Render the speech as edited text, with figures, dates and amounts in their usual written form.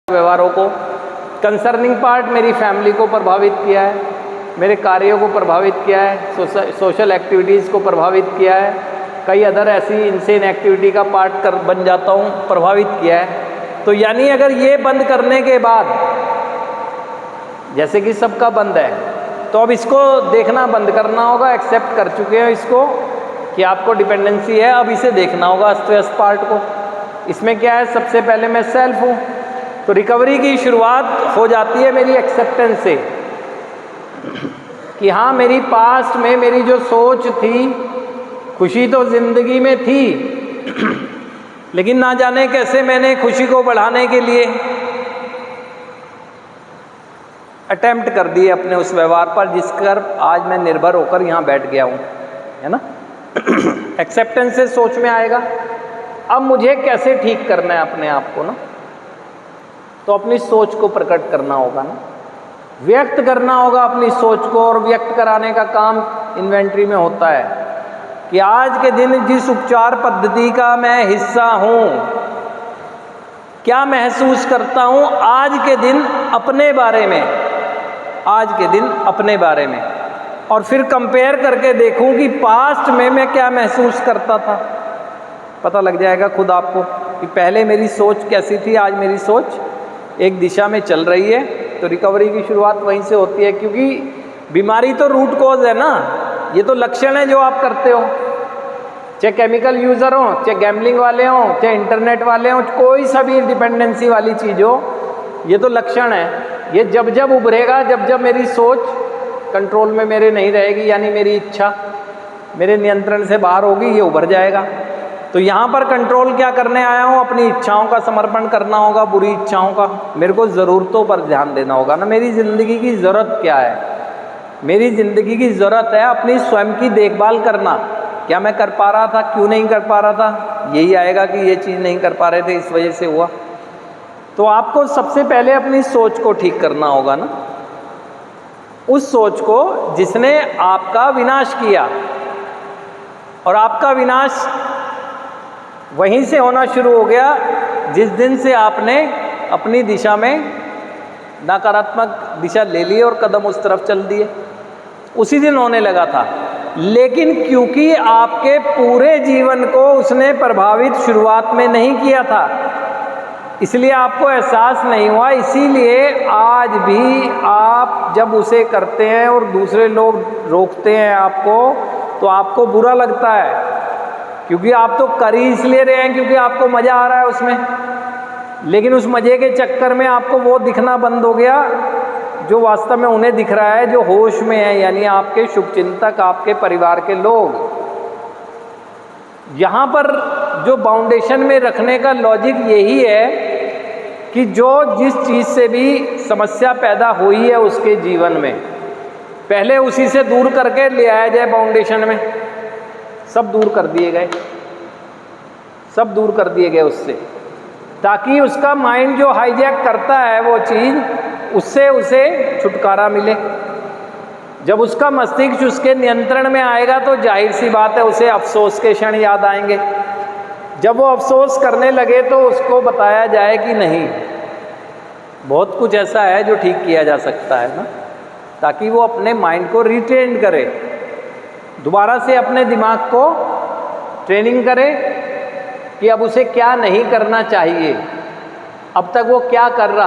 व्यवहारों को, concerning part मेरी फैमिली को प्रभावित किया है, मेरे कार्यों को प्रभावित किया है, सोशल एक्टिविटीज़ को प्रभावित किया है, कई अदर ऐसी इनसेन एक्टिविटी का पार्ट बन जाता हूँ, प्रभावित किया है। तो यानी अगर ये बंद करने के बाद, जैसे कि सबका बंद है, तो अब इसको देखना बंद करना होगा। एक्सेप्ट कर चुके हैं इसको कि आपको डिपेंडेंसी है, अब इसे देखना होगा अस्त व्यस्त पार्ट को। इसमें क्या है, सबसे पहले मैं सेल्फ हूँ, तो रिकवरी की शुरुआत हो जाती है मेरी एक्सेप्टेंस से कि हाँ, मेरी पास्ट में मेरी जो सोच थी, खुशी तो ज़िंदगी में थी, लेकिन ना जाने कैसे मैंने खुशी को बढ़ाने के लिए अटेम्प्ट कर दिए अपने उस व्यवहार पर, जिस पर आज मैं निर्भर होकर यहाँ बैठ गया हूँ, है ना। एक्सेप्टेंस से सोच में आएगा, अब मुझे कैसे ठीक करना है अपने आप को ना, तो अपनी सोच को प्रकट करना होगा ना, व्यक्त करना होगा अपनी सोच को। और व्यक्त कराने का काम इन्वेंट्री में होता है कि आज के दिन जिस उपचार पद्धति का मैं हिस्सा हूँ, क्या महसूस करता हूँ आज के दिन अपने बारे में, आज के दिन अपने बारे में, और फिर कंपेयर करके देखूं कि पास्ट में मैं क्या महसूस करता था। पता लग जाएगा खुद आपको कि पहले मेरी सोच कैसी थी, आज मेरी सोच एक दिशा में चल रही है। तो रिकवरी की शुरुआत वहीं से होती है, क्योंकि बीमारी तो रूट कॉज है ना, ये तो लक्षण है जो आप करते हो, चाहे केमिकल यूज़र हो, चाहे गैम्बलिंग वाले हो, चाहे इंटरनेट वाले हो, कोई सा भी डिपेंडेंसी वाली चीज़ हो, ये तो लक्षण है। ये जब जब उभरेगा, जब जब मेरी सोच कंट्रोल में मेरे नहीं रहेगी, यानी मेरी इच्छा मेरे नियंत्रण से बाहर होगी, ये उभर जाएगा। तो यहाँ पर कंट्रोल क्या करने आया हूँ, अपनी इच्छाओं का समर्पण करना होगा, बुरी इच्छाओं का। मेरे को ज़रूरतों पर ध्यान देना होगा ना, मेरी ज़िंदगी की ज़रूरत क्या है। मेरी ज़िंदगी की ज़रूरत है अपनी स्वयं की देखभाल करना। क्या मैं कर पा रहा था, क्यों नहीं कर पा रहा था, यही आएगा कि ये चीज़ नहीं कर पा रहे थे, इस वजह से हुआ। तो आपको सबसे पहले अपनी सोच को ठीक करना होगा ना, उस सोच को जिसने आपका विनाश किया। और आपका विनाश वहीं से होना शुरू हो गया जिस दिन से आपने अपनी दिशा में नकारात्मक दिशा ले ली और कदम उस तरफ चल दिए, उसी दिन होने लगा था। लेकिन क्योंकि आपके पूरे जीवन को उसने प्रभावित शुरुआत में नहीं किया था, इसलिए आपको एहसास नहीं हुआ। इसीलिए आज भी आप जब उसे करते हैं और दूसरे लोग रोकते हैं आपको, तो आपको बुरा लगता है, क्योंकि आप तो कर ही इसलिए रहे हैं क्योंकि आपको मज़ा आ रहा है उसमें। लेकिन उस मज़े के चक्कर में आपको वो दिखना बंद हो गया जो वास्तव में उन्हें दिख रहा है, जो होश में है, यानी आपके शुभचिंतक, आपके परिवार के लोग। यहाँ पर जो बाउंडेशन में रखने का लॉजिक यही है कि जो जिस चीज़ से भी समस्या पैदा हुई है उसके जीवन में, पहले उसी से दूर करके ले आया जाए बाउंडेशन में। सब दूर कर दिए गए, सब दूर कर दिए गए उससे, ताकि उसका माइंड जो हाईजैक करता है वो चीज़, उससे उसे छुटकारा मिले। जब उसका मस्तिष्क उसके नियंत्रण में आएगा तो जाहिर सी बात है उसे अफसोस के क्षण याद आएंगे। जब वो अफसोस करने लगे तो उसको बताया जाए कि नहीं, बहुत कुछ ऐसा है जो ठीक किया जा सकता है ना, ताकि वो अपने माइंड को रिट्रेन करे, दोबारा से अपने दिमाग को ट्रेनिंग करे कि अब उसे क्या नहीं करना चाहिए, अब तक वो क्या कर रहा